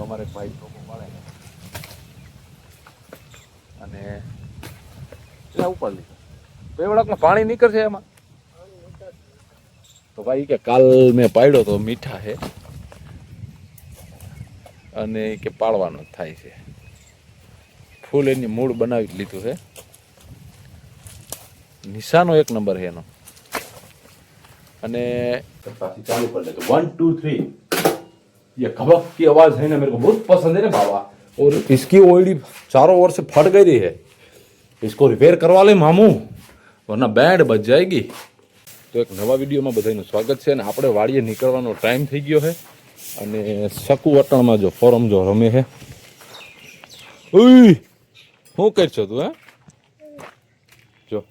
અમારે ભાઈ લોકો મળે અને એટલે ઉપર લીધો તો એ વળાકમાં પાણી નીકળશે એમાં તો ભાઈ કે કાલ મેં પાડ્યો તો મીઠા છે અને કે પાડવાનો થાય છે ફૂલ એની મૂળ બનાવી લીધું છે નિશાનો એક નંબર है એનો અને चालू कर लेते 1 2 3 ये खबक की आवाज है ना मेरे को बहुत पसंद है ना बाबा और इसकी ओइडी चारों ओर से फट गई है इसको रिपेयर करवा ले मामू वरना बैंड बच जाएगी तो एक नवा વિડીયોમાં બધાનું સ્વાગત છે અને આપણે વાડીએ નીકળવાનો ટાઈમ થઈ ગયો છે અને શકુ વટણમાં જો ફોરમ જો રમે છે ઉઈ શું કરશો તું હે જો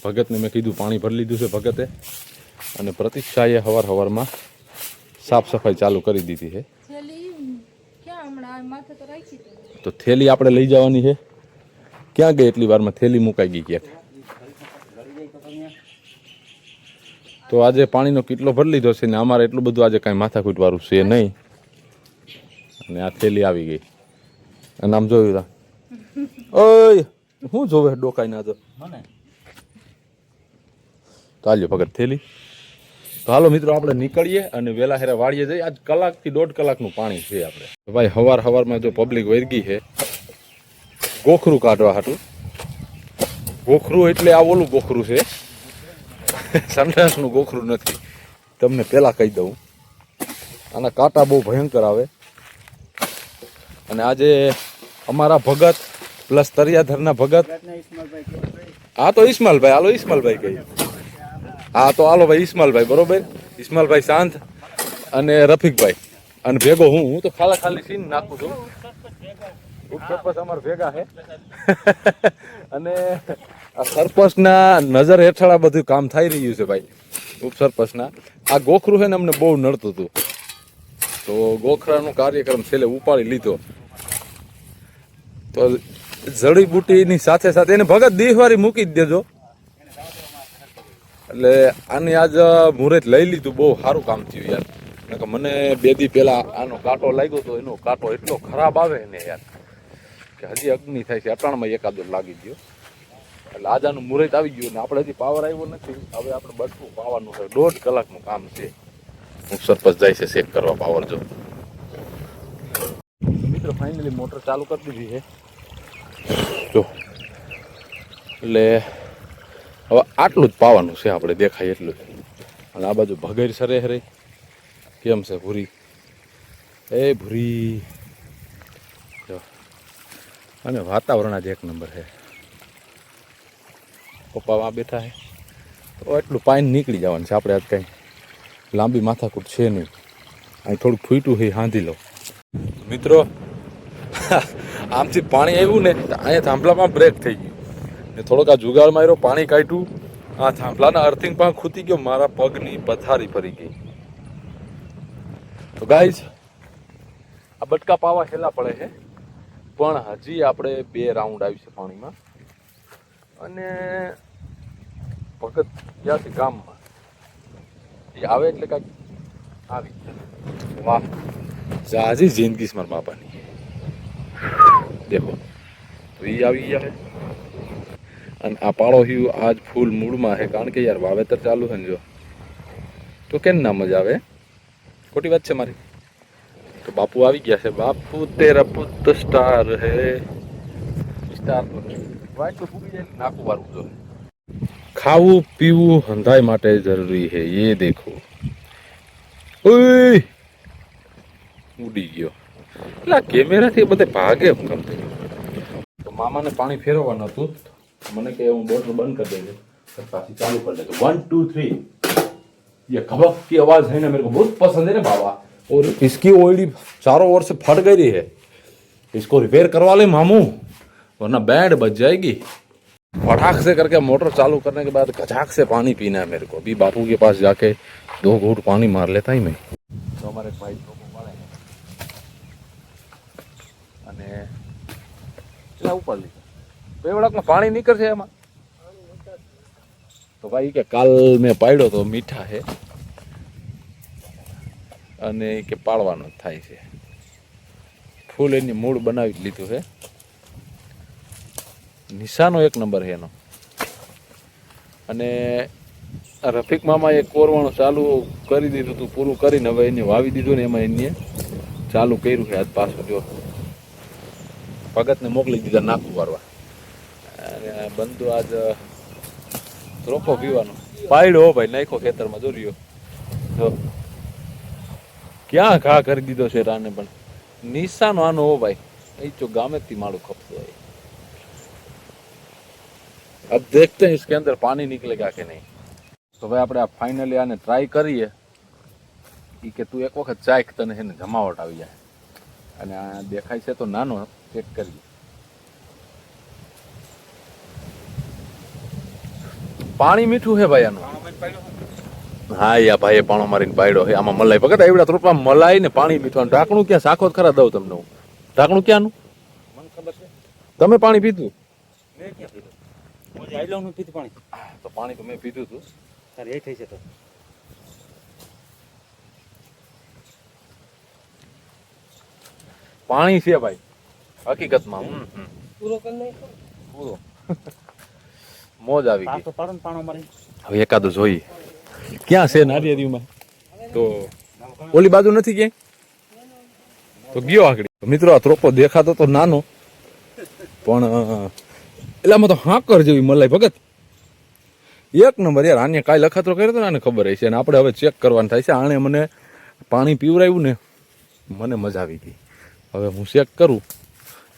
ભગતને મેં કીધું પાણી ભરી લીધું છે ભગતે અને પ્રતિક્ષાએ હવારમાં સાફ સફાઈ ચાલુ કરી દીધી છે તો થેલી આપણે લઈ જવાની છે ક્યાં ગઈ એટલી વારમાં થેલી મુકાઈ ગઈ ક્યાંક તો આજે પાણીનો કેટલો ભરી લીધો છે ને અમારે એટલું બધું આજે કાંઈ માથાકૂટ વાળું છે નહીં અને આ થેલી આવી ગઈ અને આમ જોયું તા ઓય શું જોવે ડોકાઈ ના તો હાલ્યો ભગત થેલી તો હાલો મિત્રો આપણે નીકળીએ અને વેલા હેરા વાળીએ જઈએ આજ કલાકથી 1.5 કલાકનું પાણી છે આપણે ભાઈ હવારમાં જો પબ્લિક વરગી છે ગોખરું કાઢવા હાટું ગોખરું એટલે આ ઓલું ગોખરું છે સંડાસનું ગોખરું નથી તમને પહેલા કહી દઉં આના કાંટા બહુ ભયંકર આવે અને આજે અમારા ભગત પ્લસ તરિયાધરના ભગત હા તો ઇસ્માલભાઈ હાલો ઇસ્માલભાઈ કહી હા તો હાલો ભાઈ ઇસ્માલભાઈ બરોબર ઇસ્માલભાઈ શાંત અને રફીકભાઈ અને ભેગો હું તો ખાલી સીન નાખું છું ઉપસરપંચ અમારા ભેગા છે અને આ સરપંચના નજર હેઠળ આ બધું કામ થઈ રહ્યું છે ભાઈ ઉપસરપંચના આ ગોખરું છે ને અમને બહુ નડતું હતું તો ગોખરાનો કાર્યક્રમ છેલ્લે ઉપાડી લીધો તો જડીબુટીની સાથે સાથે એને ભગત દીવારી મૂકી જ દેજો એટલે આની આજ મુહૂર્ત લઈ લીધું બહુ સારું કામ થયું યાર કે મને 2 દી પહેલા આનો કાંટો લાગ્યો તો એનો કાંટો એટલો ખરાબ આવે ને યાર કે હજી અગ્નિ થાય છે અટાણમાં એકાદો લાગી ગયો એટલે આજ આનું મુહૂર્ત આવી ગયું ને આપણે હજી પાવર આવ્યો નથી હવે આપણે બટકું પાવાનું છે 1.5 કલાકનું કામ છે હું સરપંચ જાય છે ચેક કરવા પાવર જો મિત્રો ફાઇનલી મોટર ચાલુ કરી દીધી છે જો એટલે હવે આટલું જ પાવાનું છે આપણે દેખાય એટલું જ અને આ બાજુ ભગેર સરે હરે કેમ છે ભૂરી એ ભૂરી જો અને વાતાવરણ આજે એક નંબર છે પપ્પા આ બેઠા છે તો એટલું પાણી નીકળી જવાનું છે આપણે આજ કાંઈ લાંબી માથાકૂટ છે નહીં અહીં થોડુંક ફૂટ્યું છે હાંધી લો મિત્રો આમથી પાણી આવ્યું ને અહીંયા થાંભલામાં બ્રેક થઈ ગયું ને થોડોક આ જુગાડ માર્યો પાણી કાઢ્યું આ થાંભલાના અર્થિંગ પણ ખૂતી ગયો મારા પગની પથારી ફરી ગઈ તો ગાઈઝ આ બટકા પાવા છેલ્લા પડે છે પણ હજી આપણે 2 રાઉન્ડ આવી છે પાણીમાં અને ભગત ગયા છે ગામમાં એ આવે એટલે કાંઈક આવી વાહ જાજી જિંદગી છે મારા બાપાની દેખો તો એ આવી ગયા છે અને આ પાળો હ્યું આજ ફૂલ મૂળમાં છે કારણ કે યાર વાવેતર ચાલુ છે ને જો તો કેમ ના મજા આવે ખોટી વાત છે મારી તો બાપુ આવી ગયા છે બાપુ તેરા પુત સ્ટાર હે સ્ટાર તો વાઈટ તો ફૂટી જાય નાખું વાળું જો ખાવું પીવું હંધાઈ માટે જરૂરી છે એ દેખો ઓય ઉડી ગયો એટલે કેમેરાથી બધે ભાગે કમ તો મામાને પાણી ફેરવવા નતું મને કે હું બોટલ બંધ કરી દેજે પાછી ચાલુ कर देते 1 2 3 ये खबक की आवाज है ना मेरे को बहुत पसंद है ना बाबा और इसकी ओइडी चारों ओर से फट गई है इसको रिपेयर करवा ले मामू वरना बैंड बच जाएगी फटाक से करके मोटर चालू करने के बाद गझाक से पानी पीना है मेरे को अभी बापू के पास जाके 2 घूंट पानी मार लेता ही मैं तो हमारे भाई લોકો મળે અને એટલા ઉપર લીધા બે વળાકમાં પાણી નીકળશે એમાં તો ભાઈ કે કાલ મેં પાડ્યો તો મીઠા છે અને કે પાડવાનો થાય છે ફૂલ એની મૂળ બનાવી જ લીધું છે. નિશાનો એક નંબર છે એનો. અને રફીક મામા એ કોરવાનું ચાલુ કરી દીધું હતું, પૂરું કરીને હવે એને વાવી દીધું ને એમાં એને ચાલુ કર્યું છે આજ પાછું. જો ભગતને મોકલી દીધા નાખું વારવા. અને બંધુ આજ રોકો પીવાનો પાયડો ભાઈ નાખો ખેતરમાં દોર્યો. જો ક્યાં ઘા કરી દીધો છે રાને, પણ નિશાનો આનો હો ભાઈ. એ તો ગામેથી માળું ખપતું હોય. अब देखते हैं इसके अंदर पानी निकलेगा कि नहीं. તો ભાઈ આપણે આ ફાઇનલી આને ટ્રાય કરીએ. કે તું એક વખત ચાખ, તને એને જમાવટ આવી જાય. અને આ દેખાય છે તો નાનો, ચેક કરીએ. પાણી મીઠું છે ભાઈ આનું. હા યા ભાઈ પાણો મારીને પાડ્યો છે. આમાં મલાઈ પકડ એવડા ત્રોપા મલાઈ ને પાણી મીઠું. ઢાંકણું ક્યાં સાખો ખરા દઉં તમને હું. ઢાંકણું ક્યાંનું મને ખબર છે. તમે પાણી પીધું? મેં ક્યાં પીધું? આઈલોનું પીધું પાણી. તો પાણી તો મેં પીધું હતું. તારે એ થઈ છે તો પાણી છે ભાઈ હકીકતમાં. પૂરો કરી નાખો પૂરો. મોજ આવી ગઈ. તો પાડો ને પાણો મારી. હવે એકાદું જોઈએ ક્યાં છે નારિયેરીમાં. તો ઓલી બાજુ નથી ક્યાંય તો ગયો આગળ. મિત્રો આ ત્રોપો દેખાતો તો નાનો, પણ એટલામાં તો હાકર જેવી મલાઈ ભગત. એક નંબર યાર. આને કાંઈ લખાતરો કર્યો હતો ને આને ખબર હશે. અને આપણે હવે ચેક કરવાનું થાય છે. આણે મને પાણી પીવરાયું ને મને મજા આવી ગઈ. હવે હું ચેક કરું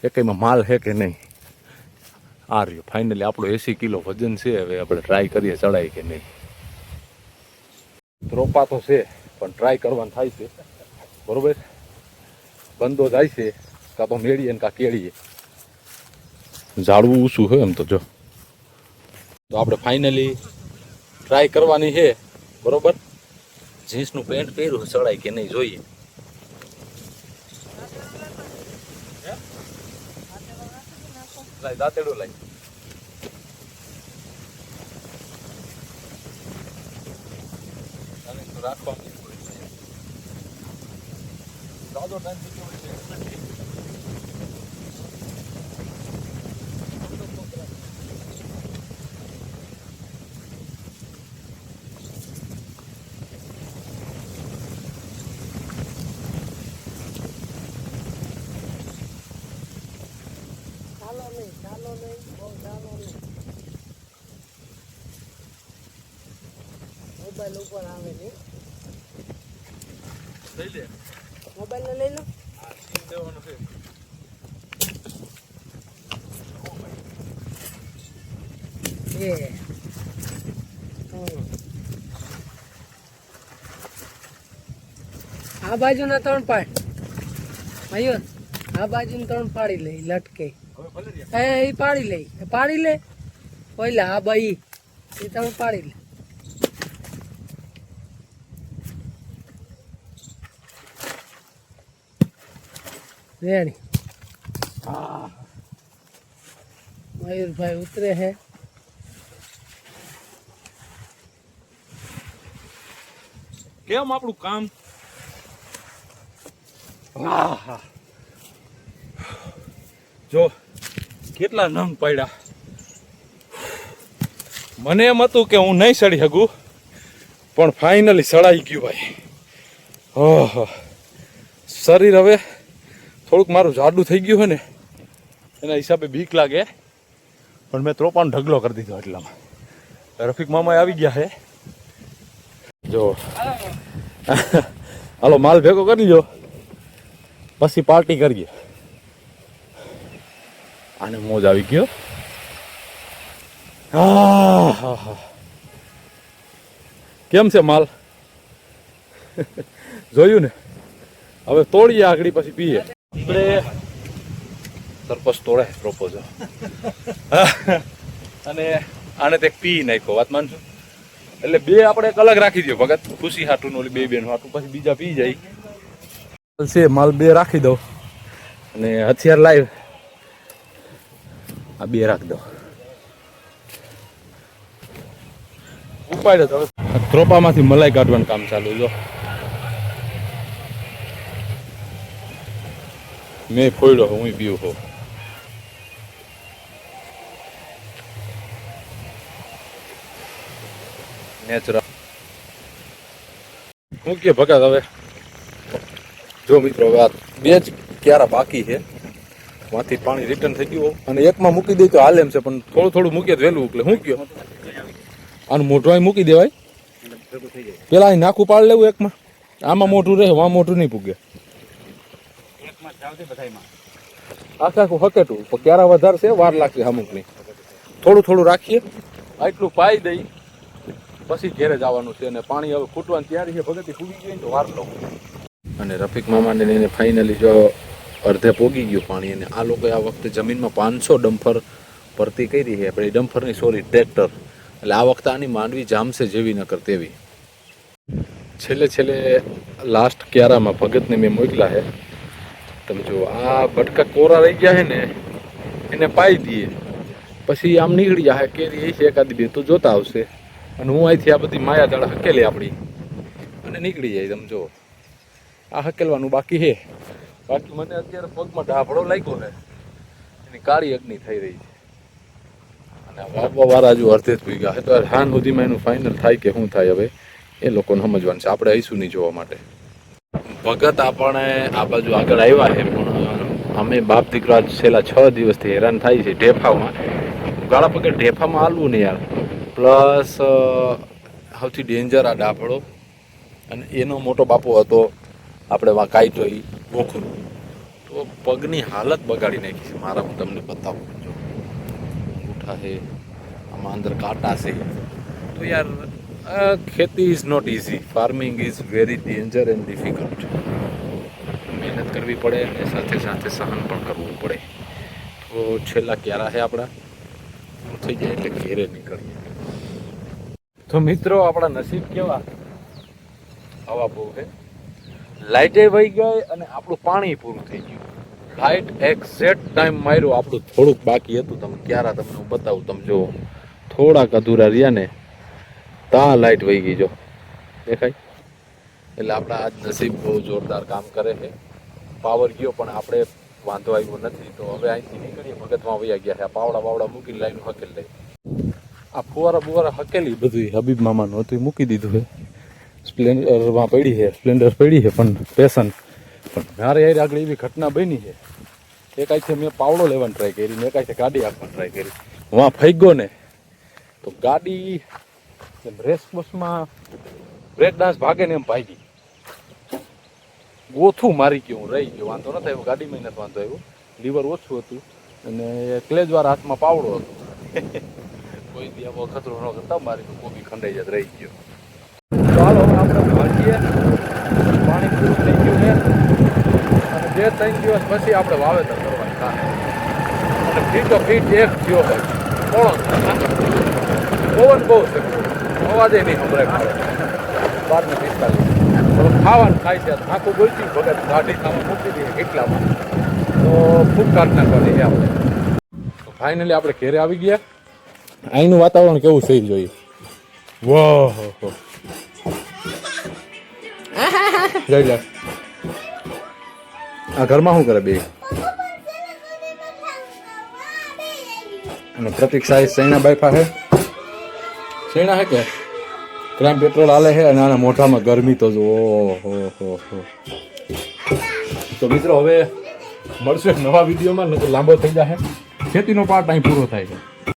એકેયમાં માલ છે કે નહીં. આ રહ્યો ફાઇનલી આપણો 80 કિલો વજન છે. હવે આપણે ટ્રાય કરીએ ચડાય કે નહીં. ત્રોપા તો છે પણ ટ્રાય કરવાનું થાય છે. બરોબર, બંધો જાય છે કાં તો મેળીએ ને કાં કેળીએ. ઝાડવું ઊંચું હોય એમ તો. જો તો આપણે ફાઇનલી ટ્રાય કરવાની છે. બરોબર, જીન્સનું પેન્ટ પહેર્યું ચડાય કે નહીં જોઈએ. દાંતેડું લાઈ. રાખવાનું મોબાઈલ ઉપર આવે છે. લઈ લે મોબાઈલ લઈ લો. દેવાનો છે. આ બાજુના 3 પાડ ભાઈઓ, આ બાજુની 3 પાડી લે લટકે. એ પાડી લે ઓઈલા આ બાઈ એ તમે પાડી લે. રેડી. મયુરભાઈ ઉતરે હે. કેમ આપણું કામ. જો કેટલા નંગ પડ્યા. મને એમ હતું કે હું નહીં સડી શકું, પણ ફાઇનલી સડાઈ ગયું ભાઈ. ઓહો, શરીર હવે થોડુંક મારું જાડું થઈ ગયું હોય ને એના હિસાબે બીક લાગે, પણ મેં ત્રોપાનો ઢગલો કરી દીધો. એટલામાં રફીક મામા આવી ગયા છે. જો હાલો માલ ભેગો કરી લો, પછી પાર્ટી કરીએ. આને મોજ આવી ગયો. હા, કેમ છે માલ? જોયું ને. હવે તોડીએ આગળ, પછી પીએ. આપણે સરપંચ તોડે પ્રોપોઝ અને આને તે પી નાખ્યો. વાત માનશું એટલે 2 આપણે એક અલગ રાખી દો ભગત, ખુશી હાટું ને ઓલી 2 બેન હાટું. પછી બીજા પી જાય છે. માલ 2 રાખી દો અને હથિયાર લાવી આ 2 રાખી દો. ઉપાડે તો ત્રોપામાંથી મલાઈ કાઢવાનું કામ ચાલુ. જો મેં ફોડ્યો હું પીવું હો નેચરલ હું કે ભગત હવે જો મિત્રો હવે આ બે જ ક્યારા બાકી છે માંથી પાણી રિટર્ન થઈ ગયું અને એકમાં મૂકી દઈ તો હાલ એમ છે પણ થોડું થોડું મૂકીએ વહેલું એટલે હું કયો આનું મોઢું મૂકી દેવાય પેલા અહીં નાખું પાડ લેવું એકમાં આમાં મોઢું રહે આમાં મોઢું નહીં પૂગે આખે આખું હકેટું પણ ક્યારા વધારે છે વાર લાગશે અમુકની થોડું થોડું રાખીએ આટલું પાઈ દઈ પછી ઘેરે જવાનું છે અને પાણી હવે ફૂટવાની તૈયારી છે ભગતી ફૂગી ગઈ તો વાર લઉં અને રફીક મામાને એને ફાઇનલી જો અડધે પોગી ગયું પાણી અને આ લોકોએ આ વખતે જમીનમાં 500 ડમ્ફર ભરતી કરી છે આપણે ડમ્ફરની સોરી ટ્રેક્ટર એટલે આ વખતે આની માંડવી જામશે જેવી ન કર તેવી છેલ્લે છેલ્લે લાસ્ટ ક્યારામાં ભગતને મેં મોકલા છે તમે જો આ બટકા કોરા રહી ગયા છે ને એને પાઈ દઈએ પછી આમ નીકળી જાય કેરી એ છે એકાદી બે તો જોતા આવશે અને હું અહીંથી આ બધી માયા દળ હકેલી આપણી અને નીકળી જાય તમે જો આ હકેલવાનું બાકી છે બાકી મને અત્યારે પગમાં ડાભડો લાગ્યો છે એની કાળી અગ્નિ થઈ રહી છે અને વાવવા વાળા જો અડધે જ ભૂગા છે તો હાન સુધીમાં એનું ફાઇનલ થાય કે શું થાય હવે એ લોકોને સમજવાનું છે આપણે આવીશું નહીં જોવા માટે ભગત આપણે આ બાજુ આગળ આવ્યા છે પણ અમે બાપ દીકરા છેલ્લા 6 દિવસથી હેરાન થાય છે ઢેફામાં ગાળા પગે ઢેફામાં હાલવું નહીં યાર પ્લસ સૌથી ડેન્જર આ ડાભડો અને એનો મોટો બાપો હતો આપણે વા કાઢ્યો એ ગોખરું તો પગની હાલત બગાડી નાખી છે મારા હું તમને બતાવું જો અંગૂઠા છે આમાં અંદર કાંટા છે તો યાર ખેતી is not easy farming is very danger and difficult મહેનત કરવી પડે અને સાથે સાથે સહન પણ કરવું પડે તો છેલ્લા ક્યારા છે આપણા થઈ જાય એટલે ઘેરે નીકળીએ તો મિત્રો આપણા નસીબ કેવા હવા બહુ છે લાઇટે વહી ગઈ અને આપણું પાણી પૂરું થઈ ગયું લાઇટ એક્ઝેક્ટ ટાઈમ માર્યો આપણું થોડુંક બાકી હતું તમે ક્યારા તમને હું બતાવું તમે જો થોડાક અધૂરા રહ્યા ને ત્યાં લાઇટ વહી ગઈ જો દેખાય એટલે આપણા આજ નસીબ બહુ જોરદાર કામ કરે છે પાવર ગયો પણ આપણે વાંધો આવ્યો નથી તો હવે અહીંથી નીકળીએ ભગતમાં વયા ગયા છે આ પાવડા બાવડા મૂકી લાઈન હકેલ લઈ આ ફુવારા બુવારા હકેલી બધું હબીબ મામાનું હતું મૂકી દીધું છે સ્પ્લેન્ડરમાં પડી છે સ્પ્લેન્ડર પડી છે પણ પેશન પણ મારે યાર આગળ એવી ઘટના બની છે એક આથી મેં પાવડો લેવાની ટ્રાય કરી ને એક આથી ગાડી આપવાની ટ્રાય કરી વાં ફાઈ ને તો ગાડી રેસ બસમાં બ્રેક ડાન્સ ભાગે ને એમ ભાગી ઓછું મારી ગયું હું રહી ગયો વાંધો નથી આવ્યો ગાડીમાં નથી વાંધો આવ્યો લીવર ઓછું હતું અને ક્લેજવાળા હાથમાં પાવડો હતો કોઈ દી આવો ખતરો ન કરતા મારી તો કોબી ખંડાઈ જાય રહી ગયો ચાલો આપણે ભાગીએ પાણી પૂરું થઈ ગયું છે અને 2-3 દિવસ પછી આપણે વાવેતર કરવાનું થાય અને ફીટો ફીટ એક થયો હોય પવન બહુ છે અવાજે નહીં સંભળાય મારે 12:45 થોડું ખાવાનું ખાય છે આખું બોલતી ભગત ગાડી સામે મૂકી દઈએ કેટલામાં તો ખૂબ કાઢના કરી આપણે તો ફાઇનલી આપણે ઘેરે આવી ગયા અહીંનું વાતાવરણ કેવું છે જોઈએ વાહ જઈ લે આ ઘરમાં શું કરે બે અને પ્રતિક સાઈઝ સૈણા બાઈફા છે સૈણા હે કે ક્રાઇમ પેટ્રોલ હાલે છે અને આના મોઢામાં ગરમી તો જો ઓહો તો મિત્રો હવે મળશે નવા વિડીયોમાં ન તો લાંબો થઈ જશે ખેતીનો પાર્ટ અહીં પૂરો થાય છે